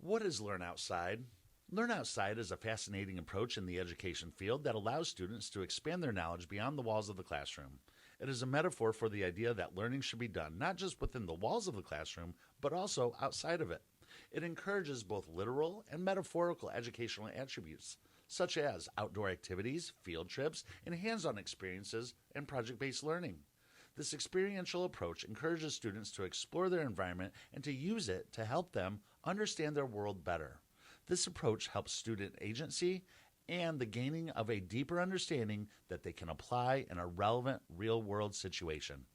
What is Learn Outside? Learn Outside is a fascinating approach in the education field that allows students to expand their knowledge beyond the walls of the classroom. It is a metaphor for the idea that learning should be done not just within the walls of the classroom, but also outside of it. It encourages both literal and metaphorical educational attributes, such as outdoor activities, field trips, and hands-on experiences, and project-based learning. This experiential approach encourages students to explore their environment and to use it to help them understand their world better. This approach helps student agency and the gaining of a deeper understanding that they can apply in a relevant real-world situation.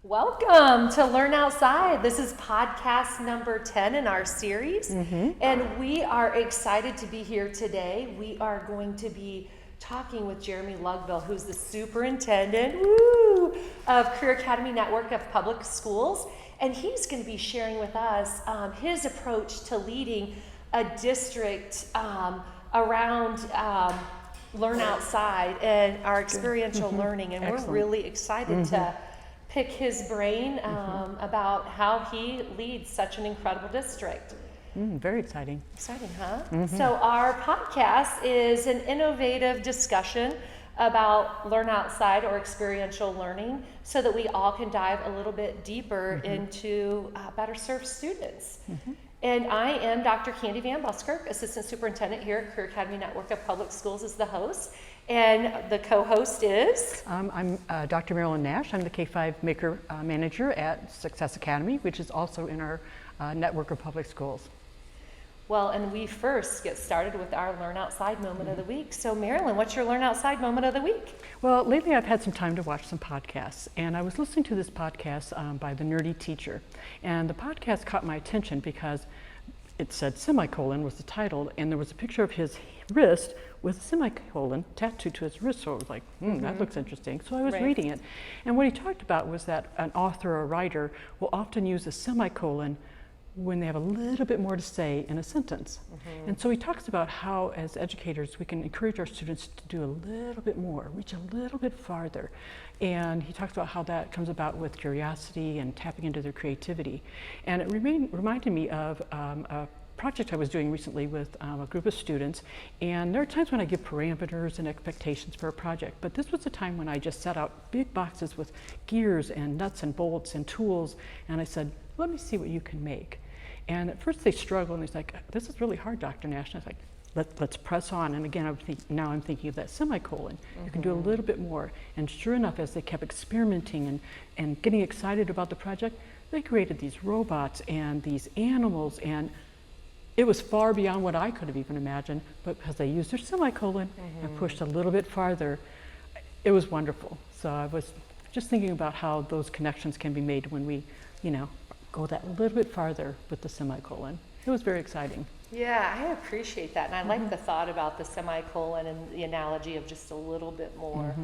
Welcome to Learn Outside. This is podcast number 10 in our series, and we are excited to be here today. We are going to be talking with Jeremy Lugville, who's the superintendent of Career Academy Network of Public Schools, and he's going to be sharing with us his approach to leading a district around Learn Outside and our experiential learning, and Excellent. we're really excited to pick his brain about how he leads such an incredible district. Very exciting. Exciting, huh? So our podcast is an innovative discussion about Learn Outside or experiential learning so that we all can dive a little bit deeper into better serve students. And I am Dr. Candy Van Buskirk, Assistant Superintendent here at Career Academy Network of Public Schools, as the host. And the co-host is? I'm Dr. Marilyn Nash. I'm the K-5 Maker Manager at Success Academy, which is also in our network of public schools. Well, and we first get started with our Learn Outside moment of the week. So Marilyn, what's your Learn Outside moment of the week? Well, lately I've had some time to watch some podcasts, and I was listening to this podcast by The Nerdy Teacher. And the podcast caught my attention because it said semicolon was the title, and there was a picture of his wrist with a semicolon tattooed to his wrist. So I was like, that looks interesting. So I was reading it. And what he talked about was that an author or writer will often use a semicolon when they have a little bit more to say in a sentence. And so he talks about how, as educators, we can encourage our students to do a little bit more, reach a little bit farther. And he talks about how that comes about with curiosity and tapping into their creativity. And it reminded me of a project I was doing recently with a group of students, and there are times when I give parameters and expectations for a project, but this was a time when I just set out big boxes with gears and nuts and bolts and tools, and I said, let me see what you can make. And at first they struggled, and he's like, this is really hard, Dr. Nash. And I was like, let's press on. And again, now I'm thinking of that semicolon. You can do a little bit more. And sure enough, as they kept experimenting and getting excited about the project, they created these robots and these animals, and it was far beyond what I could have even imagined, but because they used their semicolon and pushed a little bit farther, it was wonderful. So I was just thinking about how those connections can be made when we, go that little bit farther with the semicolon. It was very exciting. Yeah, I appreciate that. And I like the thought about the semicolon and the analogy of just a little bit more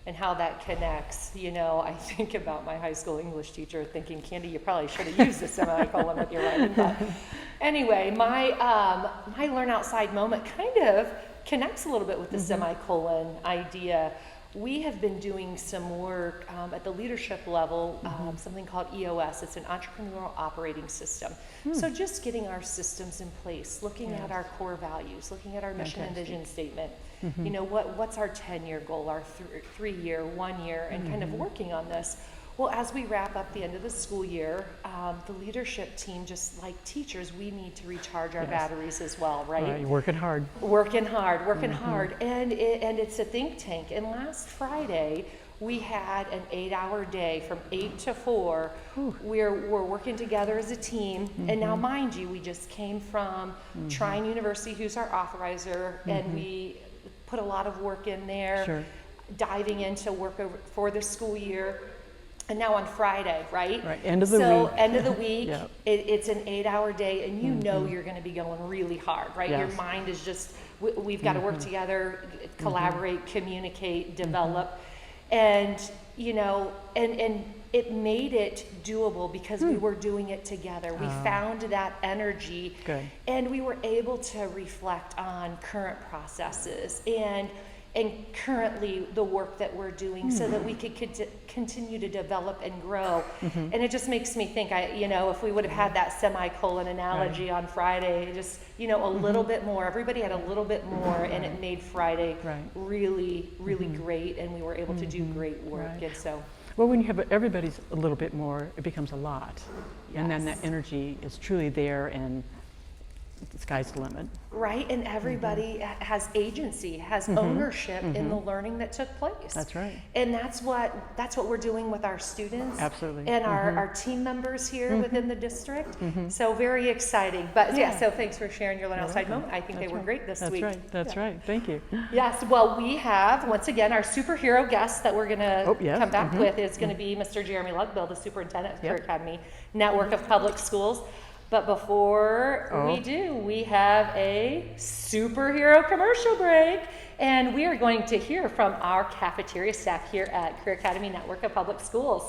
and how that connects. I think about my high school English teacher thinking, Candy, you probably should have used the semicolon with your writing. But anyway, my Learn Outside moment kind of connects a little bit with the semicolon idea. We have been doing some work at the leadership level, something called EOS. It's an entrepreneurial operating system. So just getting our systems in place, looking at our core values, looking at our mission and vision statement. What's our 10-year goal, our 3-year, 1 year, and kind of working on this. Well, as we wrap up the end of the school year, the leadership team, just like teachers, we need to recharge our batteries as well, right? Working hard. Working hard. And it's a think tank. And last Friday, we had an 8-hour day from 8 to 4. We're working together as a team. And now, mind you, we just came from Trine University, who's our authorizer, and we put a lot of work in there, diving into work for the school year. And now on Friday, right? Right, end of the week. So end of the week, it's an 8-hour day, and you're going to be going really hard, right? Your mind is just, we've got to work together, collaborate, communicate, develop. And, and it made it doable because we were doing it together. We found that energy. Good. And we were able to reflect on current processes and and currently the work that we're doing so that we could continue to develop and grow. And it just makes me think, if we would have had that semicolon analogy on Friday, just, a little bit more, everybody had a little bit more, and it made Friday really, really great, and we were able to do great work. And so, well, when you have everybody's a little bit more, it becomes a lot. And then that energy is truly there, and the sky's the limit. Right, and everybody has agency, has ownership in the learning that took place. That's right. And that's what we're doing with our students. Absolutely. And our team members here within the district. So very exciting. But so thanks for sharing your Learn Outside moment. I think they were great this week. That's right. Thank you. Yes, well, we have, once again, our superhero guest that we're going to come back with is going to be Mr. Jeremy Lugbill, the superintendent of Career Academy Network of Public Schools. But before we do, we have a superhero commercial break, and we are going to hear from our cafeteria staff here at Career Academy Network of Public Schools.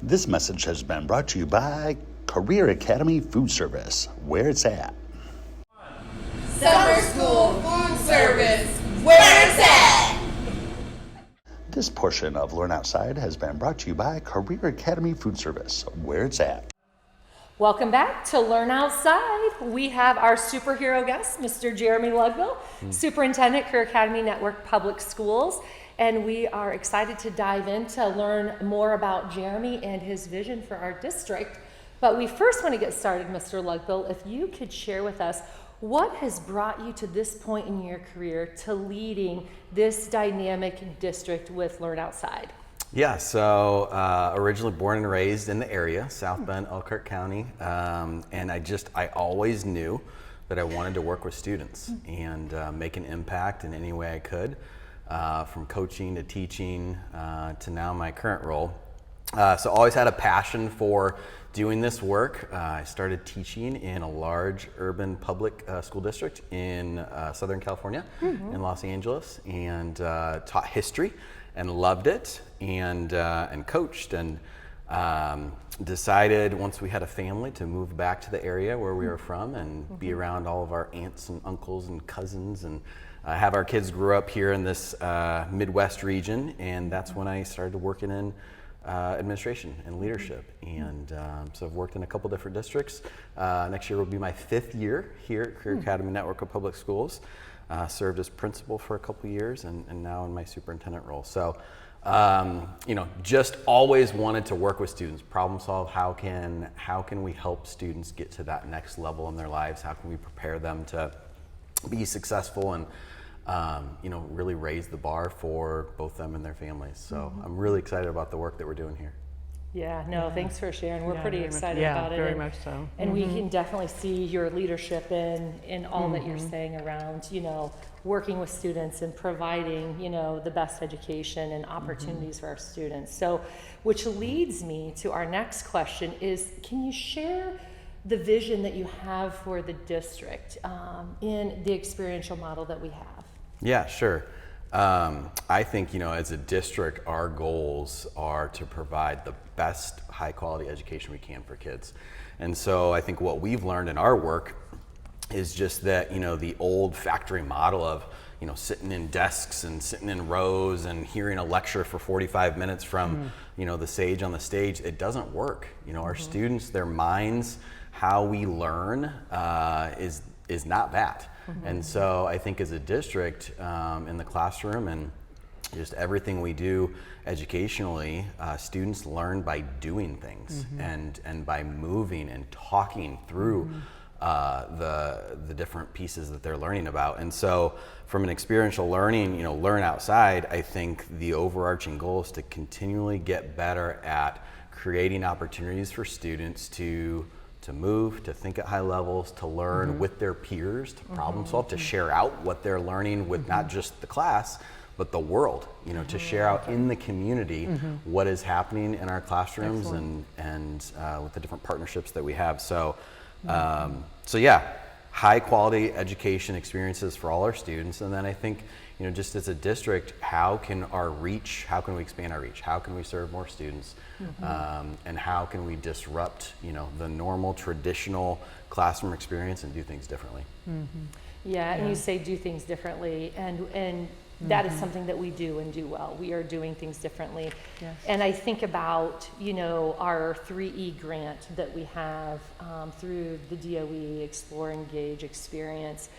This message has been brought to you by Career Academy Food Service, where it's at. Summer School Food Service, where it's at. This portion of Learn Outside has been brought to you by Career Academy Food Service, where it's at. Welcome back to Learn Outside. We have our superhero guest, Mr. Jeremy Lugbill, Superintendent, Career Academy Network Public Schools. And we are excited to dive in to learn more about Jeremy and his vision for our district. But we first want to get started, Mr. Lugbill, if you could share with us what has brought you to this point in your career to leading this dynamic district with Learn Outside. Yeah, so originally born and raised in the area, South Bend, Elkhart County, and I always knew that I wanted to work with students and make an impact in any way I could, from coaching to teaching to now my current role. So always had a passion for doing this work. I started teaching in a large urban public school district in Southern California, in Los Angeles, and taught history. And loved it, and coached, and decided once we had a family to move back to the area where we were from and be around all of our aunts and uncles and cousins, and have our kids grow up here in this Midwest region. And that's when I started working in administration and leadership. And so I've worked in a couple different districts. Next year will be my 5th year here at Career Academy Network of Public Schools. Served as principal for a couple years, and now in my superintendent role. So, just always wanted to work with students, problem solve. How can we help students get to that next level in their lives? How can we prepare them to be successful and, really raise the bar for both them and their families? So I'm really excited about the work that we're doing here. Yeah, no, thanks for sharing. We're pretty excited about it. Yeah, very much so. And we can definitely see your leadership in all that you're saying around, working with students and providing, the best education and opportunities for our students. So, which leads me to our next question is, can you share the vision that you have for the district in the experiential model that we have? Yeah, sure. I think, as a district, our goals are to provide the best high quality education we can for kids. And so I think what we've learned in our work is just that, the old factory model of, sitting in desks and sitting in rows and hearing a lecture for 45 minutes from, the sage on the stage, it doesn't work. Our students, their minds, how we learn is not that. And so I think as a district in the classroom and just everything we do educationally, students learn by doing things and by moving and talking through the different pieces that they're learning about. And so from an experiential learning, Learn Outside, I think the overarching goal is to continually get better at creating opportunities for students to move, to think at high levels, to learn with their peers, to problem solve, to share out what they're learning with not just the class, but the world, to share out in the community what is happening in our classrooms and with the different partnerships that we have. So, high quality education experiences for all our students. And then I think, just as a district, how can we expand our reach? How can we serve more students? And how can we disrupt, the normal traditional classroom experience and do things differently? Yeah, and you say do things differently, and that is something that we do and do well. We are doing things differently. Yes. And I think about, our 3E grant that we have through the DOE, Explore, Engage, Experience.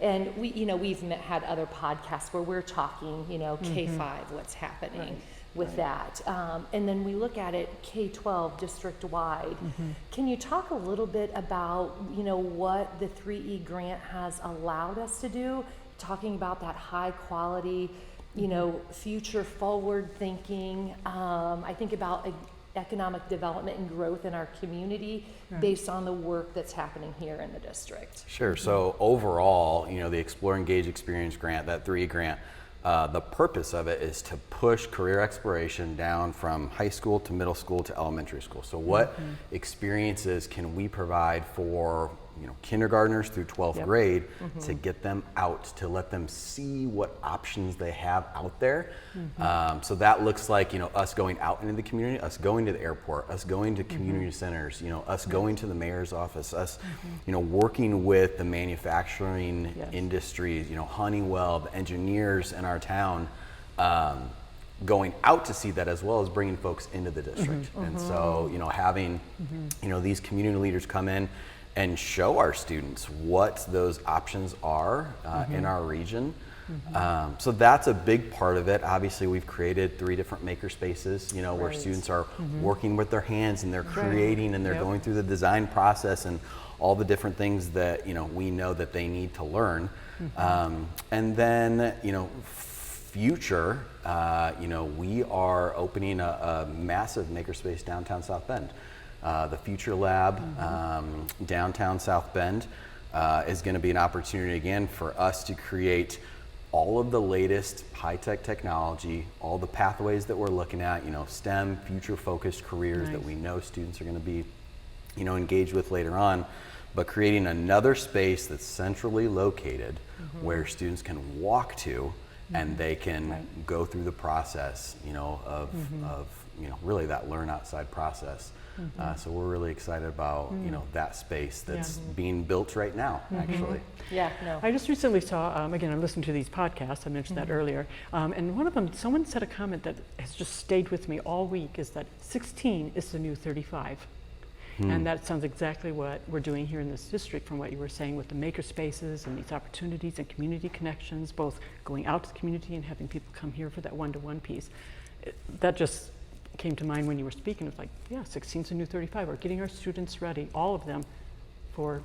And we've had other podcasts where we're talking, K-5, what's happening with that. And then we look at it K-12 district-wide. Can you talk a little bit about, what the 3E grant has allowed us to do? Talking about that high quality, future forward thinking. I think about economic development and growth in our community based on the work that's happening here in the district. Sure. So overall, the Explore, Engage, Experience grant, that 3E grant, the purpose of it is to push career exploration down from high school to middle school to elementary school. So what experiences can we provide for kindergartners through 12th grade to get them out, to let them see what options they have out there. So that looks like us going out into the community, us going to the airport, us going to community centers, us going to the mayor's office, us working with the manufacturing industries, Honeywell, the engineers in our town, going out to see that, as well as bringing folks into the district. And so having these community leaders come in and show our students what those options are in our region. So that's a big part of it. Obviously, we've created 3 different maker spaces, where students are working with their hands and they're creating and they're going through the design process and all the different things that we know that they need to learn. And then future, we are opening a massive makerspace downtown South Bend. The Future Lab, downtown South Bend, is going to be an opportunity again for us to create all of the latest high-tech technology, all the pathways that we're looking at, STEM, future-focused careers that we know students are going to be, engaged with later on, but creating another space that's centrally located where students can walk to and they can go through the process, of really that learn outside process. So we're really excited about that space that's being built right now, actually. Yeah, no. I just recently saw, again, I'm listening to these podcasts, I mentioned that earlier, and one of them, someone said a comment that has just stayed with me all week, is that 16 is the new 35. And that sounds exactly what we're doing here in this district, from what you were saying with the maker spaces and these opportunities and community connections, both going out to the community and having people come here for that one-to-one piece. That just came to mind when you were speaking. It's like, 16 is the new 35. We're getting our students ready, all of them, for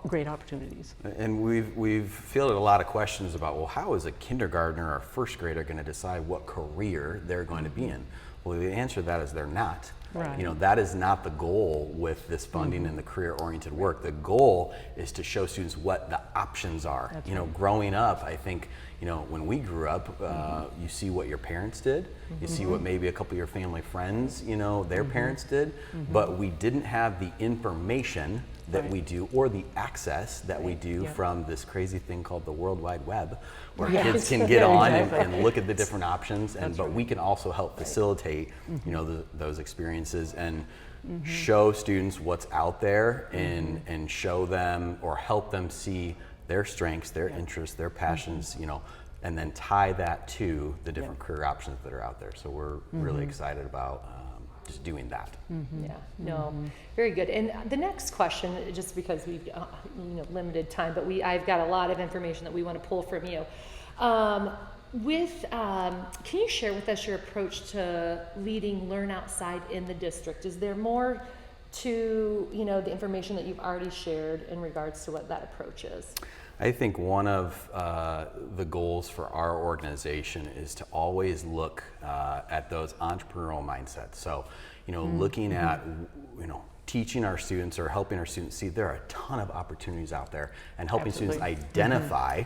great opportunities. And we've fielded a lot of questions about, well, how is a kindergartner or a first grader going to decide what career they're going to be in? Well, the answer to that is they're not. Right. That is not the goal with this funding and the career-oriented work. The goal is to show students what the options are. Growing up, I think, when we grew up, you see what your parents did, you see what maybe a couple of your family friends, their parents did, but we didn't have the information that we do, or the access that we do from this crazy thing called the World Wide Web, where kids can get on and look at the different options, but we can also help facilitate, those experiences and show students what's out there and show them or help them see their strengths, their interests, their passions, and then tie that to the different career options that are out there. So we're really excited about just doing that. Very good. And the next question, just because we've limited time, but I've got a lot of information that we want to pull from you. Can you share with us your approach to leading Learn Outside in the district? Is there more to the information that you've already shared in regards to what that approach is? I think one of the goals for our organization is to always look at those entrepreneurial mindsets. So, looking at, teaching our students or helping our students see there are a ton of opportunities out there, and helping students identify,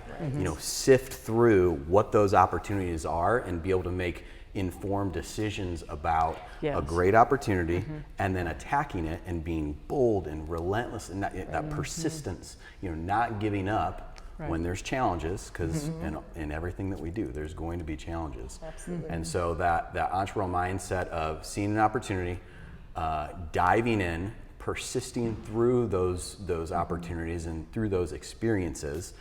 sift through what those opportunities are and be able to make informed decisions about a great opportunity, and then attacking it and being bold and relentless, and that persistence, not giving up when there's challenges, because in everything that we do, there's going to be challenges. Absolutely. And so that entrepreneurial mindset of seeing an opportunity, diving in, persisting through those opportunities and through those experiences,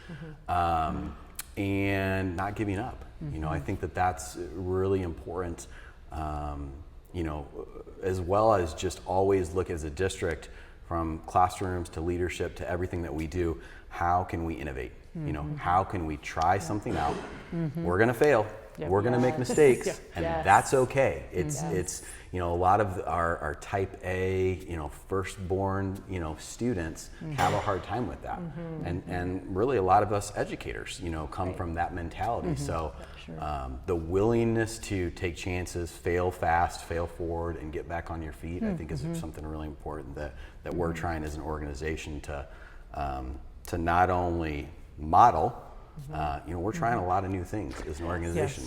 and not giving up. You know, I think that that's really important, you know, as well as just always look as a district, from classrooms to leadership to everything that we do, how can we innovate? You know, how can we try something out? We're gonna fail. Yep. We're gonna make mistakes, and Yes. that's okay. It's you know, a lot of our type A, you know, firstborn, you know, students have a hard time with that, and really a lot of us educators, you know, come from that mentality. So the willingness to take chances, fail fast, fail forward, and get back on your feet, I think is something really important that we're trying as an organization to not only model. You know, we're trying a lot of new things as an organization.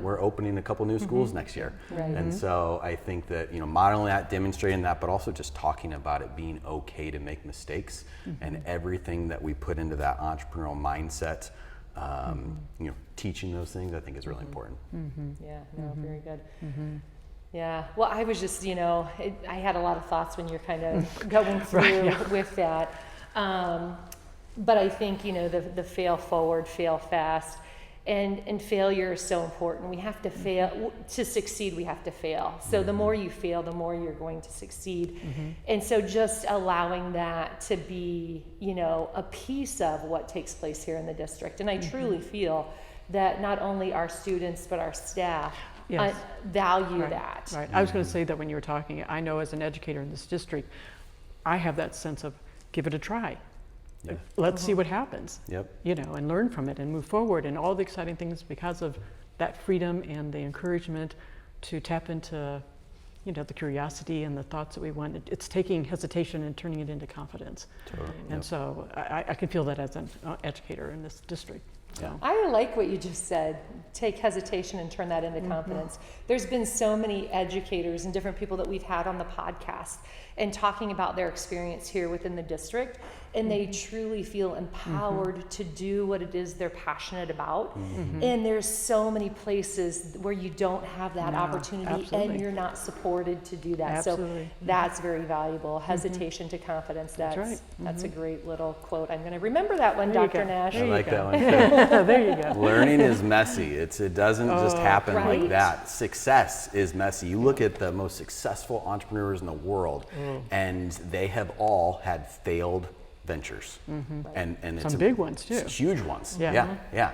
We're opening a couple new schools next year. And so I think that, you know, modeling that, demonstrating that, but also just talking about it being okay to make mistakes, and everything that we put into that entrepreneurial mindset, you know, teaching those things, I think is really important. Yeah, no, very good. Yeah, well, I was just, you know, I had a lot of thoughts when you're kind of going through with that. But I think, you know, the fail forward, fail fast, and failure is so important. We have to fail. To succeed, we have to fail. So the more you fail, the more you're going to succeed. And so just allowing that to be, you know, a piece of what takes place here in the district. And I truly feel that not only our students, but our staff value that. Right. I was going to say that when you were talking, I know as an educator in this district, I have that sense of give it a try. Let's see what happens. You know, and learn from it and move forward, and all the exciting things because of that freedom and the encouragement to tap into, you know, the curiosity and the thoughts that we want. It's taking hesitation and turning it into confidence. And so I can feel that as an educator in this district. So. I like what you just said. Take hesitation and turn that into confidence. There's been so many educators and different people that we've had on the podcast and talking about their experience here within the district, and they truly feel empowered to do what it is they're passionate about. And there's so many places where you don't have that opportunity, and you're not supported to do that. So that's very valuable. Hesitation to confidence. That's a great little quote. I'm going to remember that one, Dr. Nash. I like that one. There you go. Learning is messy. It doesn't just happen like that. Success is messy. You look at the most successful entrepreneurs in the world, and they have all had failed ventures, and it's some big ones too. Huge ones.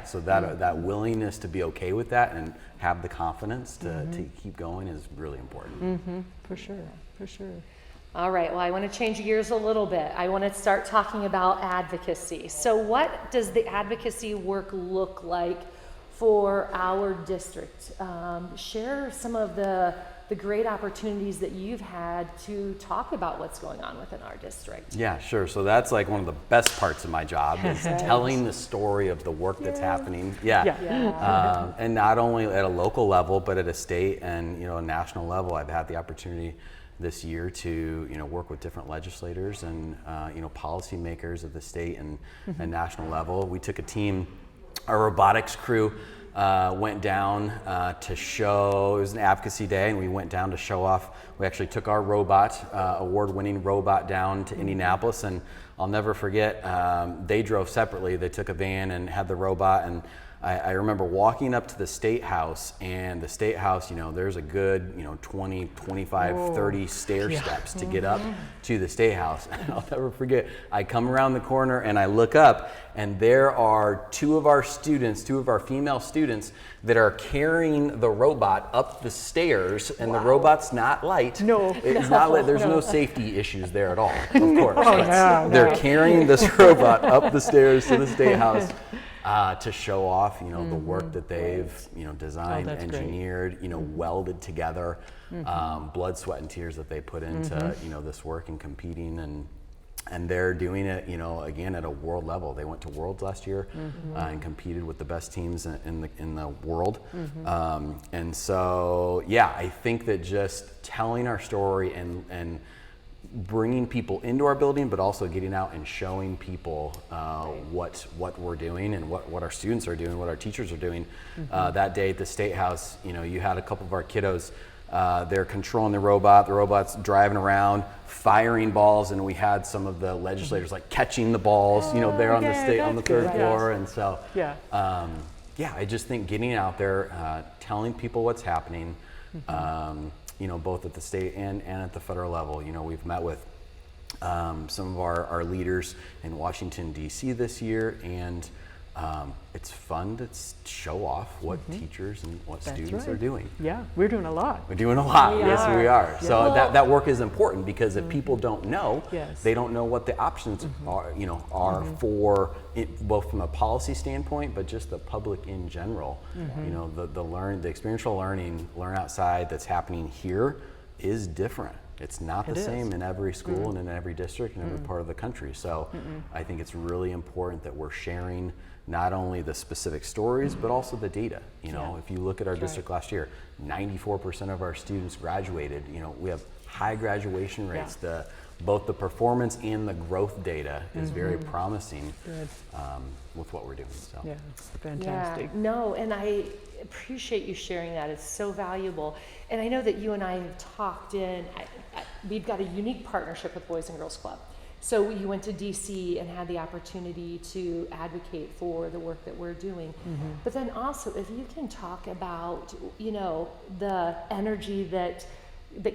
So that willingness to be okay with that and have the confidence to keep going is really important. For sure. All right, well, I want to change gears a little bit. I want to start talking about advocacy. So what does the advocacy work look like for our district? Share some of the great opportunities that you've had to talk about what's going on within our district. Yeah, sure. So that's like one of the best parts of my job is telling the story of the work that's happening. And not only at a local level, but at a state and, you know, a national level. I've had the opportunity this year to, you know, work with different legislators and, you know, policymakers at the state and national level. We took a team, our robotics crew, went down to show, it was an advocacy day, and we went down to show off. We actually took our robot, award-winning robot, down to Indianapolis, and I'll never forget, they drove separately. They took a van and had the robot, and I remember walking up to the State House, and the State House, you know, there's a good, you know, 20, 25, 30 stair steps to get up to the State House. And I'll never forget, I come around the corner and I look up, and there are two of our female students that are carrying the robot up the stairs, and the robot's not light. It's not light. There's no safety issues there at all, of course. They're carrying this robot up the stairs to the State House. To show off, you know, the work that they've, you know, designed, engineered, you know, welded together, blood, sweat, and tears that they put into, you know, this work and competing, and they're doing it, you know, again at a world level. They went to Worlds last year and competed with the best teams in the world, and so I think that just telling our story and bringing people into our building, but also getting out and showing people what we're doing and what our students are doing, what our teachers are doing. That day at the State House, you know, you had a couple of our kiddos they're controlling the robot's driving around, firing balls, and we had some of the legislators like catching the balls, there on the third floor. And so, I just think getting out there, telling people what's happening, both at the state and at the federal level. We've met with some of our leaders in Washington, D.C. this year, and it's fun to show off what teachers and what students are doing. Yeah, we're doing a lot. We're doing a lot. Yes, we are. Yeah. So that work is important, because if people don't know, they don't know what the options are for it, both from a policy standpoint, but just the public in general. The experiential learn outside that's happening here is different. It's not the same in every school and in every district and every part of the country. So I think it's really important that we're sharing not only the specific stories, but also the data. If you look at our district last year, 94% of our students graduated. We have high graduation rates. Both the performance and the growth data is very promising with what we're doing. So. Yeah, it's fantastic. Yeah, no, and I appreciate you sharing that. It's so valuable. And I know that you and I have talked we've got a unique partnership with Boys and Girls Club. So you went to DC and had the opportunity to advocate for the work that we're doing. But then also, if you can talk about, the energy that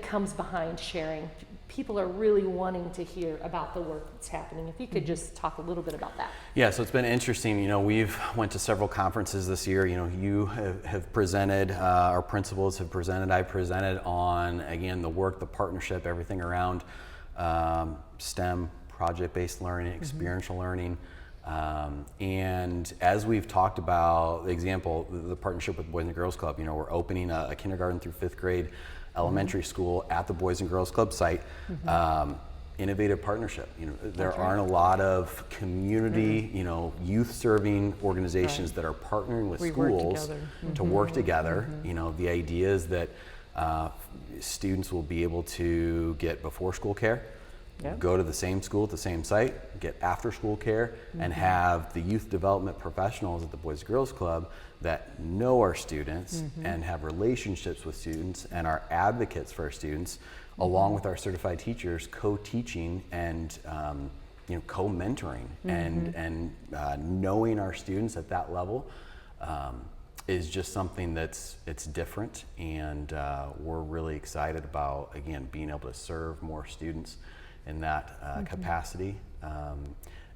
comes behind sharing. People are really wanting to hear about the work that's happening. If you could just talk a little bit about that. Yeah, so it's been interesting. We've went to several conferences this year. You have presented, our principals have presented, I presented on, again, the work, the partnership, everything around STEM, project-based learning, experiential learning. And as we've talked about, the example, the partnership with Boys and Girls Club, we're opening a kindergarten through 5th grade elementary school at the Boys and Girls Club site. Innovative partnership. There aren't a lot of community, youth serving organizations that are partnering with schools to work together. The idea is that students will be able to get before school care, go to the same school at the same site, get after school care, and have the youth development professionals at the Boys and Girls Club that know our students and have relationships with students and are advocates for our students, along with our certified teachers, co-teaching and co-mentoring and knowing our students at that level is just something it's different, and we're really excited about, again, being able to serve more students in that capacity.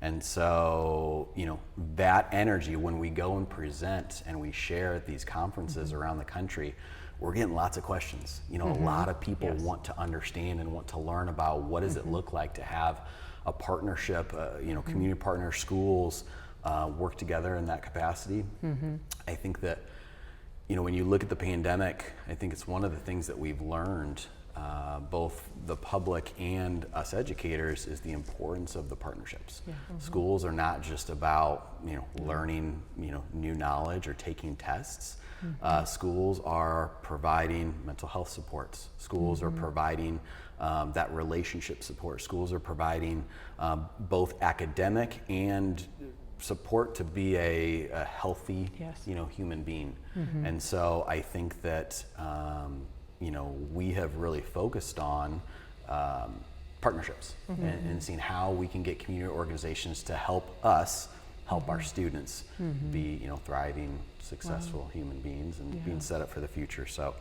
And so, that energy, when we go and present and we share at these conferences around the country, we're getting lots of questions. A lot of people want to understand and want to learn about what does it look like to have a partnership, community partner schools work together in that capacity. I think that, when you look at the pandemic, I think it's one of the things that we've learned, both the public and us educators, is the importance of the partnerships. Schools are not just about learning new knowledge or taking tests. Schools are providing mental health supports. Schools are providing that relationship support. Schools are providing both academic and support to be a healthy human being. And so I think that we have really focused on partnerships and seeing how we can get community organizations to help us help our students be thriving, successful human beings and being set up for the future. So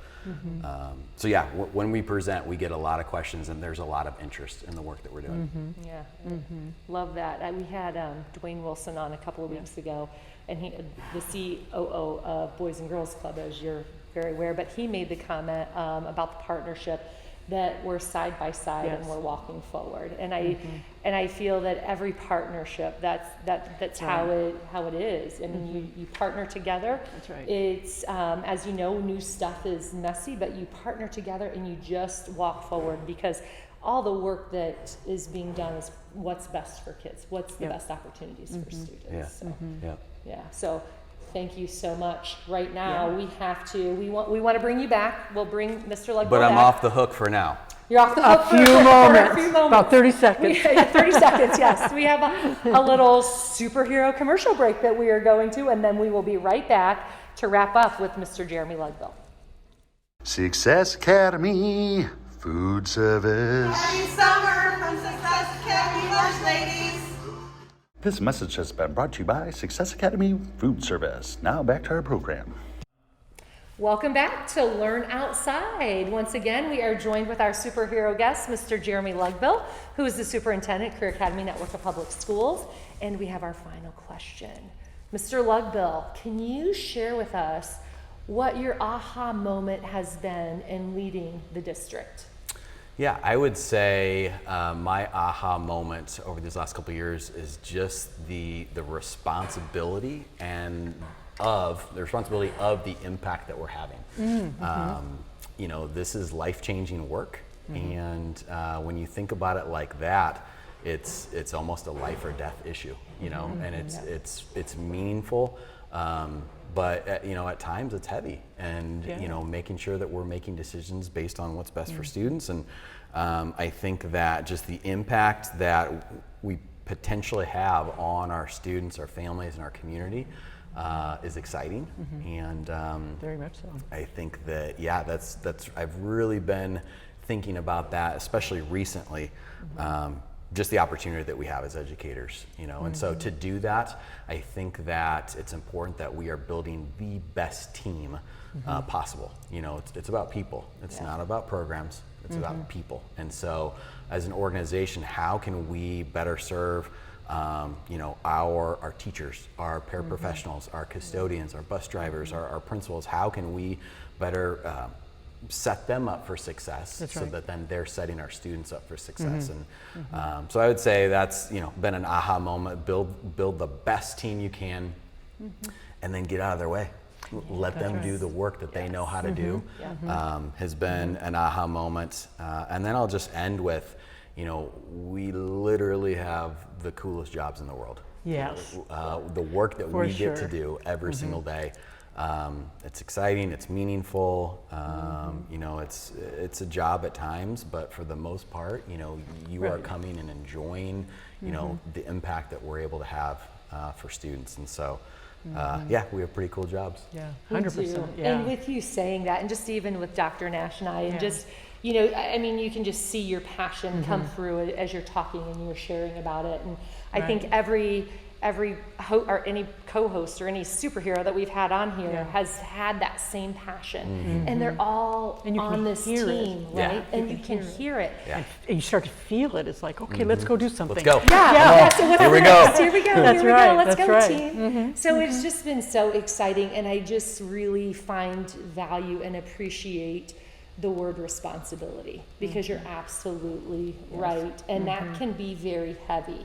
when we present, we get a lot of questions, and there's a lot of interest in the work that we're doing. Love that. We had Dwayne Wilson on a couple of weeks ago, and he, the COO of Boys and Girls Club, as you're very aware, but he made the comment about the partnership that we're side by side and we're walking forward. And I feel that every partnership, that's how it is. I mean, you partner together. That's right. It's as you know, new stuff is messy, but you partner together and you just walk forward, because all the work that is being done is what's best for kids, what's the best opportunities for students. So thank you so much. Right now, we want to bring you back. We'll bring Mr. Ludwell But I'm back. off the hook for now. You're off the hook for a few moments. About 30 seconds. 30 seconds, yes. We have a little superhero commercial break that we are going to, and then we will be right back to wrap up with Mr. Jeremy Ludwell. Success Academy Food Service. Happy summer from Success Academy Lunch Ladies. This message has been brought to you by Success Academy Food Service. Now back to our program. Welcome back to Learn Outside. Once again, we are joined with our superhero guest, Mr. Jeremy Lugbill, who is the superintendent, Career Academy Network of Public Schools. And we have our final question. Mr. Lugbill, can you share with us what your aha moment has been in leading the district? Yeah, I would say my aha moment over these last couple of years is just the responsibility of the impact that we're having. You know, this is life-changing work, and when you think about it like that, it's almost a life or death issue. You know, and it's meaningful. But you know, at times it's heavy, and you know, making sure that we're making decisions based on what's best for students. And I think that just the impact that we potentially have on our students, our families, and our community is exciting. And Very much so. I think that that's I've really been thinking about that, especially recently. Just the opportunity that we have as educators, you know, and so to do that, I think that it's important that we are building the best team possible. You know, it's about people. It's not about programs. It's about people. And so, as an organization, how can we better serve, you know, our teachers, our paraprofessionals, our custodians, our bus drivers, our principals? How can we better set them up for success, so that then they're setting our students up for success? And so I would say that's, you know, been an aha moment. Build the best team you can, and then get out of their way. Let them do the work that they know how to do. Has been an aha moment. And then I'll just end with, you know, we literally have the coolest jobs in the world. Yes. The work that we get to do every single day. It's exciting, it's meaningful, you know, it's a job at times, but for the most part, you know, you are coming and enjoying, you know, the impact that we're able to have for students. And so, yeah, we have pretty cool jobs. Yeah, We 100%. do. Yeah. And with you saying that, and just even with Dr. Nash and I, and just, you know, I mean, you can just see your passion come through as you're talking and you're sharing about it. And I think every or any co-host or any superhero that we've had on here has had that same passion, and they're all And you on can this hear it. team, right? And you can hear it. And you start to feel it. It's like, okay, let's go do something. Let's go. Yeah. So what's Here we next? go. Here we go. That's Here we right, go. Let's that's go, right. team. So it's just been so exciting, and I just really find value and appreciate the word responsibility, because you're absolutely right, and that can be very heavy.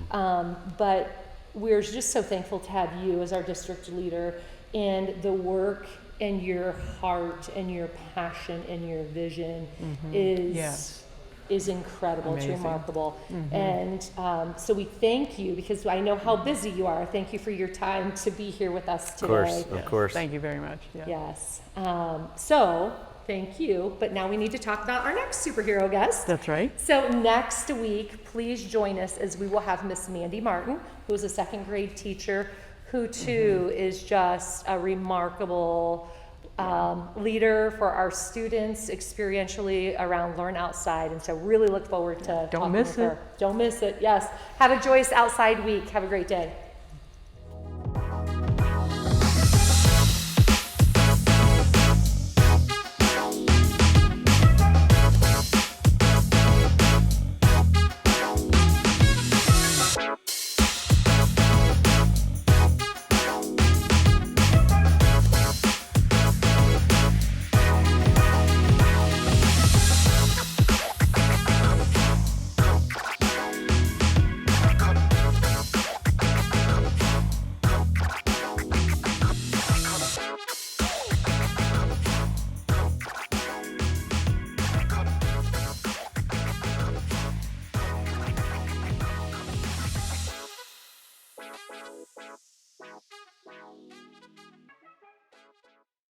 But we're just so thankful to have you as our district leader, and the work and your heart and your passion and your vision is incredible. It's Amazing. remarkable. And so we thank you, because I know how busy you are. Thank you for your time to be here with us today. Of course. Thank you very much. Yeah. Yes. So thank you. But now we need to talk about our next superhero guest. That's right. So next week, please join us as we will have Miss Mandy Martin, who is a second grade teacher, who too is just a remarkable leader for our students experientially around Learn Outside. And so really look forward to talking with her. miss it. Don't miss it. Yes. Have a joyous outside week. Have a great day.